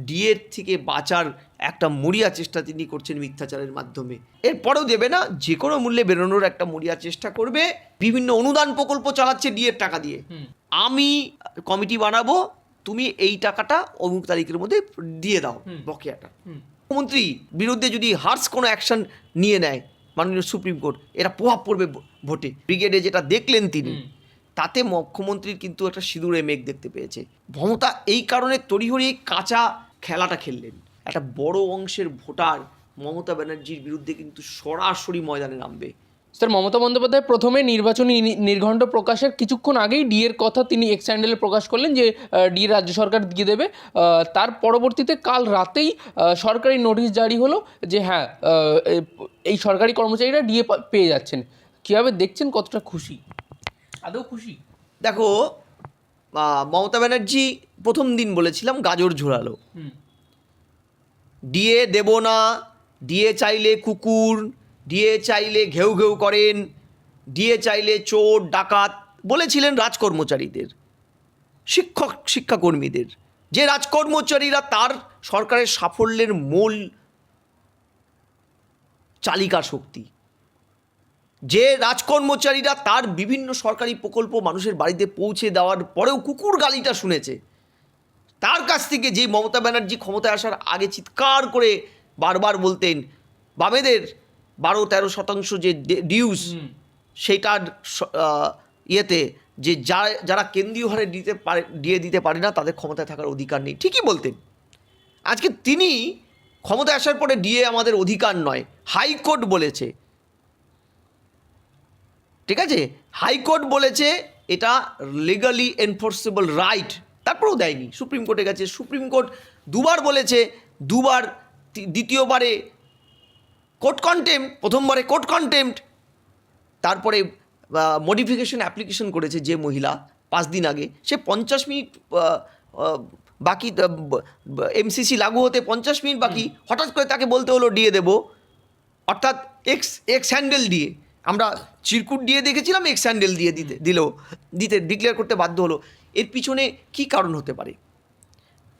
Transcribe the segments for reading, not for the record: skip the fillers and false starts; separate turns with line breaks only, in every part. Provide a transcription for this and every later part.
ডিএর থেকে বাঁচার একটা মরিয়া চেষ্টা তিনি করছেন মিথ্যাচারের মাধ্যমে। এরপরেও দেবে না, যে কোনো মূল্যে বেরোনোর একটা মরিয়া চেষ্টা করবে। বিভিন্ন অনুদান প্রকল্প চালাচ্ছে ডিএর টাকা দিয়ে। আমি কমিটি বানাবো, তুমি এই টাকাটা অমুক তারিখের মধ্যে দিয়ে দাও বকেয়াটা। মুখ্যমন্ত্রী বিরুদ্ধে যদি হার্স কোনো অ্যাকশন নিয়ে নেয় মাননীয় সুপ্রিম কোর্ট, এটা প্রভাব পড়বে ভোটে। ব্রিগেডে যেটা দেখলেন তিনি, তাতে মুখ্যমন্ত্রীর কিন্তু একটা সিঁদুরে মেঘ দেখতে পেয়েছে। মমতা এই কারণে তড়িঘড়ি কাঁচা খেলাটা খেললেন। একটা বড় অংশের ভোটার মমতা ব্যানার্জির বিরুদ্ধে কিন্তু সরাসরি ময়দানে নামবে।
স্যার, মমতা বন্দ্যোপাধ্যায় প্রথমে নির্বাচনী নির্ঘণ্ট প্রকাশের কিছুক্ষণ আগেই ডিএর কথা তিনি এক্স হ্যান্ডেলে প্রকাশ করলেন যে ডি রাজ্য সরকার দিয়ে দেবে। তার পরবর্তীতে কাল রাতেই সরকারি নোটিশ জারি হলো যে হ্যাঁ, এই সরকারি কর্মচারীরা ডিএ পেয়ে যাচ্ছেন। কীভাবে দেখছেন, কতটা খুশি, আদৌ খুশি?
দেখো, মমতা ব্যানার্জি প্রথম দিন বলেছিলাম গাজর ঝোলালো, ডিএ দেব না, ডিএ চাইলে কুকুর, ডিএ চাইলে ঘেউ ঘেউ করেন, ডিএ চাইলে চোর ডাকাত বলেছিলেন রাজকর্মচারীদের, শিক্ষাকর্মীদের। যে রাজকর্মচারীরা তার সরকারের সাফল্যের মূল চালিকা শক্তি, যে রাজকর্মচারীরা তার বিভিন্ন সরকারি প্রকল্প মানুষের বাড়িতে পৌঁছে দেওয়ার পরেও কুকুর গালিটা শুনেছে, তার কাছ থেকে যে মমতা ব্যানার্জি ক্ষমতায় আসার আগে চিৎকার করে বারবার বলতেন বামেদের 12-13% যে ডিউস, সেইটার ইয়েতে যে যারা কেন্দ্রীয় হারে দিতে পারে না তাদের ক্ষমতায় থাকার অধিকার নেই, ঠিকই বলতেন। আজকে তিনি ক্ষমতায় আসার পরে ডিএ আমাদের অধিকার নয়, হাইকোর্ট বলেছে, ঠিক আছে, হাইকোর্ট বলেছে এটা লিগালি এনফোর্সেবল রাইট, তারপরেও দেয়নি, সুপ্রিম কোর্টে গেছে। সুপ্রিম কোর্ট দুবার বলেছে, দুবার, দ্বিতীয়বারে কোর্ট কন্টেম্প্ট, প্রথমবারে কোর্ট কন্টেম্প্ট, তারপরে মডিফিকেশন অ্যাপ্লিকেশন করেছে যে মহিলা 5 দিন আগে, সে 50 মিনিট বাকি, এমসিসি লাগু হতে 50 মিনিট বাকি, হঠাৎ করে তাকে বলতে হলো ডিএ দেবো, অর্থাৎ এক্স হ্যান্ডেল দিয়ে। আমরা চিরকুট দিয়ে দেখেছিলাম, এক্স হ্যান্ডেল দিয়ে দিতে ডিক্লেয়ার করতে বাধ্য হলো। এর পিছনে কি কারণ হতে পারে?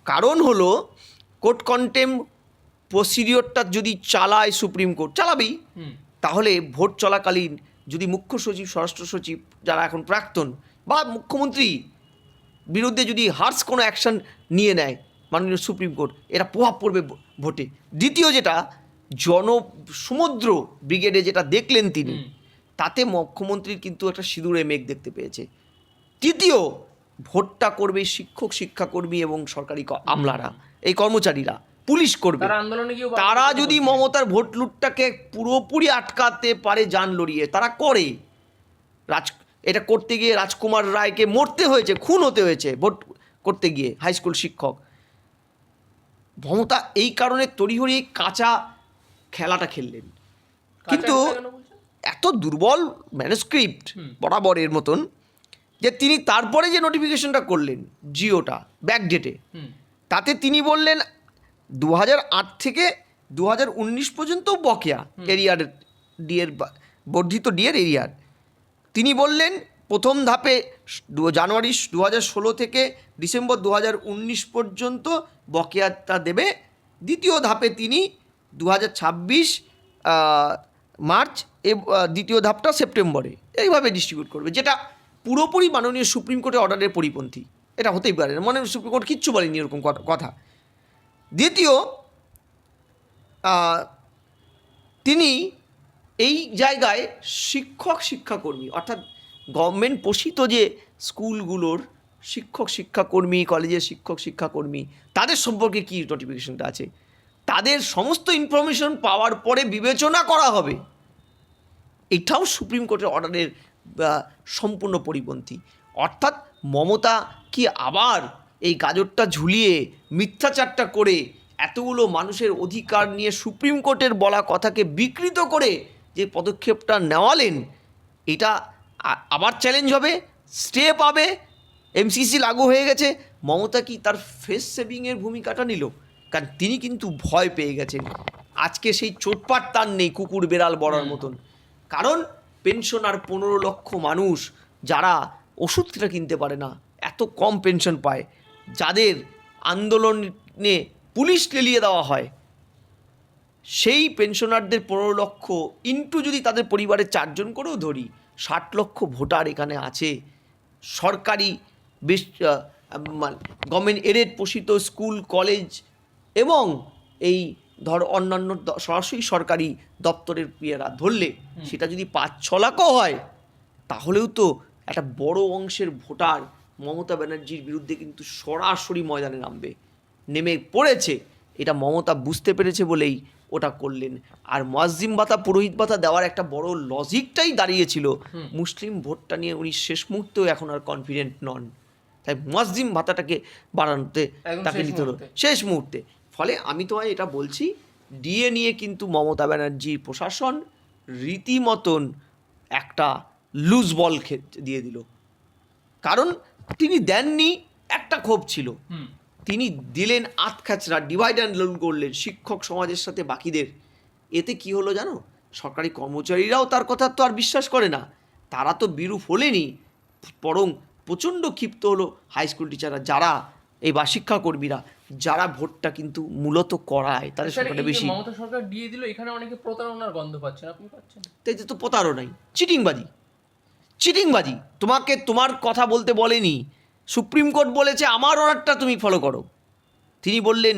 কারণ হলো কোর্ট কন্টেম্প প্রসিডিওরটা যদি চালায় সুপ্রিম কোর্ট, চালাবেই, তাহলে ভোট চলাকালীন যদি মুখ্য সচিব, স্বরাষ্ট্র সচিব যারা এখন প্রাক্তন, বা মুখ্যমন্ত্রী বিরুদ্ধে যদি হার্স কোনো অ্যাকশন নিয়ে নেয় মাননীয় সুপ্রিম কোর্ট, এটা প্রভাব পড়বে ভোটে। দ্বিতীয় যেটা, সমুদ্র ব্রিগেডে যেটা দেখলেন তিনি, তাতে মুখ্যমন্ত্রীর কিন্তু একটা সিঁদুরে মেঘ দেখতে পেয়েছে। তৃতীয়, ভোটটা করবে শিক্ষাকর্মী এবং সরকারি আমলারা, এই কর্মচারীরা, পুলিশ করবে। তারা যদি মমতার ভোট লুটটাকে পুরোপুরি আটকাতে পারে জান লড়িয়ে, তারা করে। এটা করতে গিয়ে রাজকুমার রায়কে মরতে হয়েছে, খুন হতে হয়েছে ভোট করতে গিয়ে, হাই স্কুল শিক্ষক। মমতা এই কারণে তড়িঘড়ি কাঁচা খেলাটা খেললেন। কিন্তু এত দুর্বল ম্যানুস্ক্রিপ্ট বরাবরের মতন, যে তিনি তারপরে যে নোটিফিকেশনটা করলেন জিওটা ব্যাকডেটে, তাতে তিনি বললেন 2008 থেকে 2019 পর্যন্ত বকেয়া এরিয়ার ডিএর, বর্ধিত ডিএর এরিয়ার। তিনি বললেন প্রথম ধাপে জানুয়ারি 2016 থেকে ডিসেম্বর 2019 পর্যন্ত বকেয়াটা দেবে। দ্বিতীয় ধাপে তিনি 2026 মার্চ, দ্বিতীয় ধাপটা সেপ্টেম্বরে, এইভাবে ডিস্ট্রিবিউট করবে, যেটা পুরোপুরি মাননীয় সুপ্রিম কোর্টের অর্ডারের পরিপন্থী। এটা হতেই পারে না, মাননীয় সুপ্রিম কোর্ট কিচ্ছু বলেনি এরকম কথা। দ্বিতীয়, তিনি এই জায়গায় শিক্ষাকর্মী, অর্থাৎ গভর্নমেন্ট পোষিত যে স্কুলগুলোর শিক্ষাকর্মী, কলেজের শিক্ষাকর্মী, তাদের সম্পর্কে কী নোটিফিকেশনটা আছে, তাদের সমস্ত ইনফরমেশন পাওয়ার পরে বিবেচনা করা হবে। এটাও সুপ্রিম কোর্টের অর্ডারের সম্পূর্ণ পরিপন্থী। অর্থাৎ মমতা কি আবার এই গাজরটা ঝুলিয়ে মিথ্যাচারটা করে এতগুলো মানুষের অধিকার নিয়ে সুপ্রিম কোর্টের বলা কথাকে বিকৃত করে যে পদক্ষেপটা নেওয়ালেন, এটা আবার চ্যালেঞ্জ হবে, স্টে পাবে, এমসিসি লাগু হয়ে গেছে। মমতা কি তার ফেস সেভিংয়ের ভূমিকাটা নিল? কারণ তিনি কিন্তু ভয় পেয়ে গেছেন। আজকে সেই চোটপাট তার নেই কুকুর বেড়াল বড়ার মতন, কারণ পেনশনার 15 লক্ষ মানুষ যারা ওষুধটা কিনতে পারে না, এত কম পেনশন পায়, যাদের আন্দোলনে পুলিশ লেলিয়ে দেওয়া হয়, সেই পেনশনারদের 15 লক্ষ ইন্টু যদি তাদের পরিবারের 4 জন করেও ধরি, 60 লক্ষ ভোটার এখানে আছে। সরকারি বেশ গভর্নমেন্ট এডেড পোষিত স্কুল কলেজ এবং এই ধর অন্যান্য সরাসরি সরকারি দপ্তরের পিয়েরা ধরলে সেটা যদি 5-6 লাখও হয়, তাহলেও তো একটা বড় অংশের ভোটার মমতা ব্যানার্জির বিরুদ্ধে কিন্তু সরাসরি ময়দানে নেমে পড়েছে। এটা মমতা বুঝতে পেরেছে বলেই ওটা করলেন। আর মুয়াজ্জিম ভাতা, পুরোহিত ভাতা দেওয়ার একটা বড় লজিকটাই দাঁড়িয়েছিল মুসলিম ভোটটা নিয়ে উনি শেষ মুহূর্তেও এখন আর কনফিডেন্ট নন, তাই মুয়াজ্জিম ভাতাটাকে বাড়ানোতে তাকে নিতে হলো শেষ মুহূর্তে। ফলে আমি তোমায় এটা বলছি, ডিএ নিয়ে কিন্তু মমতা ব্যানার্জির প্রশাসন রীতিমতন একটা লুজ বল দিয়ে দিল। কারণ তিনি দেননি, একটা ক্ষোভ ছিল, তিনি দিলেন আতখাচরা, ডিভাইড অ্যান্ড রুল করলেন শিক্ষক সমাজের সাথে বাকিদের। এতে কি হলো জানো, সরকারি কর্মচারীরাও তার কথা তো আর বিশ্বাস করে না, তারা তো বিরূপ হলেনি, বরং প্রচণ্ড ক্ষিপ্ত হলো হাই স্কুল টিচাররা, যারা এই বা শিক্ষাকর্মীরা যারা ভোটটা কিন্তু মূলত করায় তাদের সংখ্যাটা বেশি।
মমতা সরকার দিয়ে দিল, এখানে অনেকে প্রতারণার গন্ধ পাচ্ছেন, আপনি পাচ্ছেন?
তাই তো প্রতারণাই, চিটিংবাজি। তোমাকে তোমার কথা বলতে বলেনি, সুপ্রিম কোর্ট বলেছে আমার অর্ডারটা তুমি ফলো করো। তিনি বললেন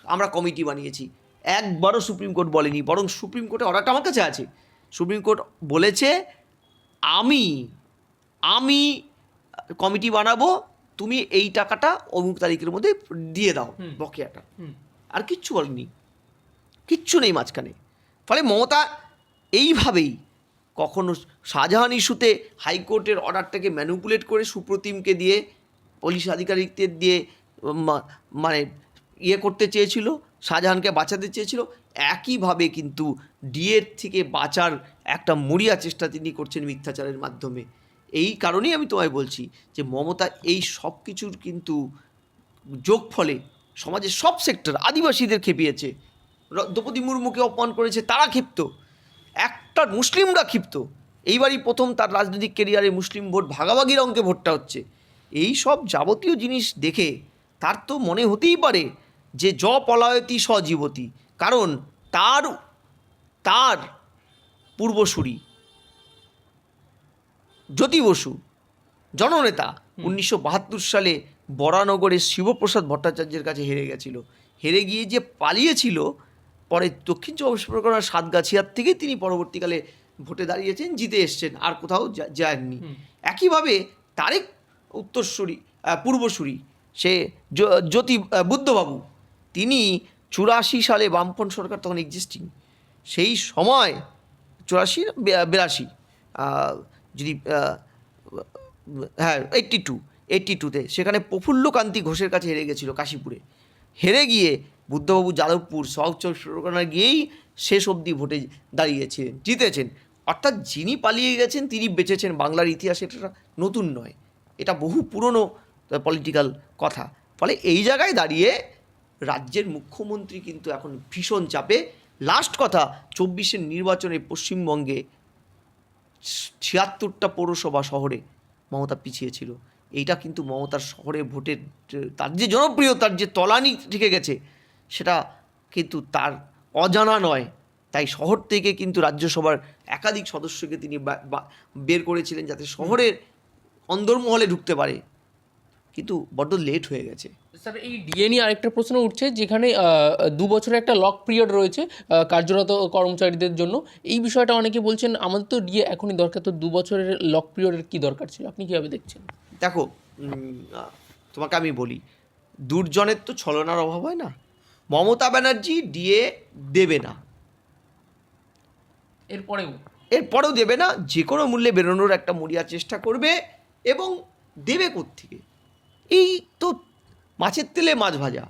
আমরা কমিটি বানিয়েছি, একবারও সুপ্রিম কোর্ট বলেনি, বরং সুপ্রিম কোর্টের অর্ডারটা আমার কাছে আছে। সুপ্রিম কোর্ট বলেছে আমি কমিটি বানাবো, তুমি এই টাকাটা অমুক তারিখের মধ্যে দিয়ে দাও, বকেয়াটা। আর কিচ্ছু বলেনি, কিচ্ছু নেই মাঝখানে। ফলে মমতা এইভাবেই কখনো শাহজাহান ইস্যুতে হাইকোর্টের অর্ডারটাকে ম্যানিপুলেট করে সুপ্রতিমকে দিয়ে, পুলিশ আধিকারিকদের দিয়ে মানে করতে চেয়েছিল, শাহজাহানকে বাঁচাতে চেয়েছিল। একইভাবে কিন্তু ডিএর থেকে বাঁচার একটা মরিয়া চেষ্টা তিনি করছেন মিথ্যাচারের মাধ্যমে। এই কারণেই আমি তোমায় বলছি যে মমতা এই সব কিছুর কিন্তু যোগফলে সমাজের সব সেক্টর, আদিবাসীদের খেপিয়েছে, দ্রৌপদী মুর্মুকে অপমান করেছে, তারা ক্ষিপ্ত, একটা মুসলিমরা ক্ষিপ্ত। এইবারই প্রথম তার রাজনৈতিক কেরিয়ারে মুসলিম ভোট ভাগাভাগির অঙ্কে ভোটটা হচ্ছে। এই সব যাবতীয় জিনিস দেখে তার তো মনে হতেই পারে যে পলায়তি সজীবতী, কারণ তার পূর্বসূরি জ্যোতি বসু জননেতা 1972 সালে বরানগরের শিবপ্রসাদ ভট্টাচার্যের কাছে হেরে গিয়ে যে পালিয়েছিল, পরে দক্ষিণ চব্বিশ পরগনার সাতগাছিয়ার থেকে তিনি পরবর্তীকালে ভোটে দাঁড়িয়েছেন, জিতে এসছেন, আর কোথাও যাননি। একইভাবে তারেক পূর্বসূরি সে জ্যোতি বুদ্ধবাবু, তিনি 84 সালে বামফ্রন্ট সরকার তখন এক্সিস্টিং, সেই সময় 84-82 যদি 82-তে সেখানে প্রফুল্লকান্তি ঘোষের কাছে হেরে গেছিল কাশীপুরে। হেরে গিয়ে বুদ্ধবাবু যাদবপুর সাউথ চব্বিশ পরগনায় গিয়েই শেষ অবধি ভোটে দাঁড়িয়েছিলেন, জিতেছেন। অর্থাৎ যিনি পালিয়ে গেছেন তিনি বেঁচেছেন, বাংলার ইতিহাসে এটা নতুন নয়, এটা বহু পুরনো পলিটিক্যাল কথা। ফলে এই জায়গায় দাঁড়িয়ে রাজ্যের মুখ্যমন্ত্রী কিন্তু এখন ভীষণ চাপে। লাস্ট কথা, 24-এর নির্বাচনে পশ্চিমবঙ্গে 76টা পৌরসভা শহরে মমতা পিছিয়েছিল। এইটা কিন্তু মমতার শহরে ভোটের তার যে জনপ্রিয়তার যে তলানি ঠেকে গেছে, সেটা কিন্তু তার অজানা নয়। তাই শহর থেকে কিন্তু রাজ্যসভার একাধিক সদস্যকে তিনি বের করেছিলেন যাতে শহরের অন্দরমহলে ঢুকতে পারে, কিন্তু বড্ড লেট হয়ে গেছে।
স্যার, এই ডিএ নিয়ে আরেকটা প্রশ্ন উঠছে, যেখানে 2 বছরের একটা লক পিরিয়ড রয়েছে কার্যরত কর্মচারীদের জন্য। এই বিষয়টা অনেকে বলছেন আমাদের তো ডিএ এখনই দরকার, তো 2 বছরের লক পিরিয়ডের কী দরকার ছিল, আপনি কীভাবে দেখছেন?
দেখো, তোমাকে আমি বলি, দুর্জনের তো ছলনার অভাব হয় না। মমতা ব্যানার্জি ডিএ দেবে না, এরপরেও দেবে না, যে কোনো মূল্যে বেরোনোর একটা মরিয়া চেষ্টা করবে। এবং দেবে কোত্থেকে? এই তো মাছের তেলে মাছ ভাজা,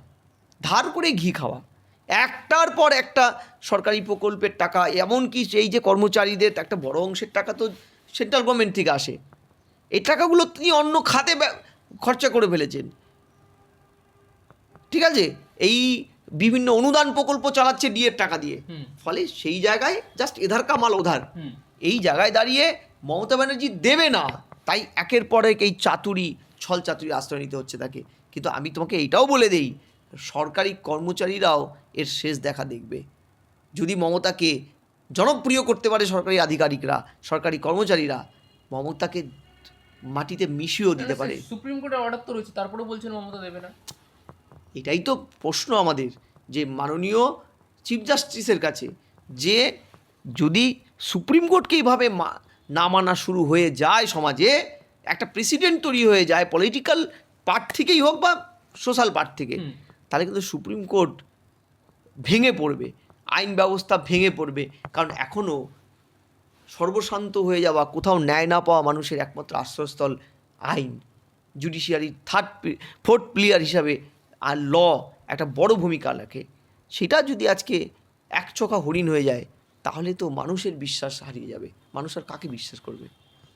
ধার করে ঘি খাওয়া, একটার পর একটা সরকারি প্রকল্পের টাকা, এমনকি এই যে কর্মচারীদের একটা বড় অংশের টাকা তো সেন্ট্রাল গভর্নমেন্ট থেকে আসে, এই টাকাগুলো তিনি অন্য খাতে খরচা করে ফেলেছেন। ঠিক আছে, এই বিভিন্ন অনুদান প্রকল্প চালাচ্ছে ডিএর টাকা দিয়ে। ফলে সেই জায়গায় জাস্ট এধার কামাল ওধার, এই জায়গায় দাঁড়িয়ে মমতা ব্যানার্জি দেবে না, তাই একের পর এক এই ছল চাতুরি আশ্রয় নিতে হচ্ছে তাকে। কিন্তু আমি তোমাকে এইটাও বলে দেই, সরকারি কর্মচারীরাও এর শেষ দেখা দেখবে। যদি মমতাকে জনপ্রিয় করতে পারে সরকারি আধিকারিকরা, সরকারি কর্মচারীরা, মমতাকে মাটিতে মিশিয়েও দিতে পারে।
সুপ্রিম কোর্টের অর্ডার তো রয়েছে, তারপরে বলছেন মমতা দেবে না।
এটাই তো প্রশ্ন আমাদের, যে মাননীয় চিফ জাস্টিসের কাছে, যে যদি সুপ্রিম কোর্টকে এইভাবে না মানা শুরু হয়ে যায়, সমাজে একটা প্রেসিডেন্ট তৈরি হয়ে যায়, পলিটিক্যাল পার্ট থেকেই হোক বা সোশ্যাল পার্ট থেকে, তাহলে কিন্তু সুপ্রিম কোর্ট ভেঙে পড়বে, আইন ব্যবস্থা ভেঙে পড়বে। কারণ এখনও সর্বশান্ত হয়ে যাওয়া, কোথাও ন্যায় না পাওয়া মানুষের একমাত্র আশ্রয়স্থল আইন। জুডিশিয়ারির ফোর্থ প্লেয়ার হিসাবে আর ল একটা বড় ভূমিকা রাখে। সেটা যদি আজকে একচোখা হরিণ হয়ে যায়, তাহলে তো মানুষের বিশ্বাস হারিয়ে যাবে। মানুষ আর কাকে বিশ্বাস করবে?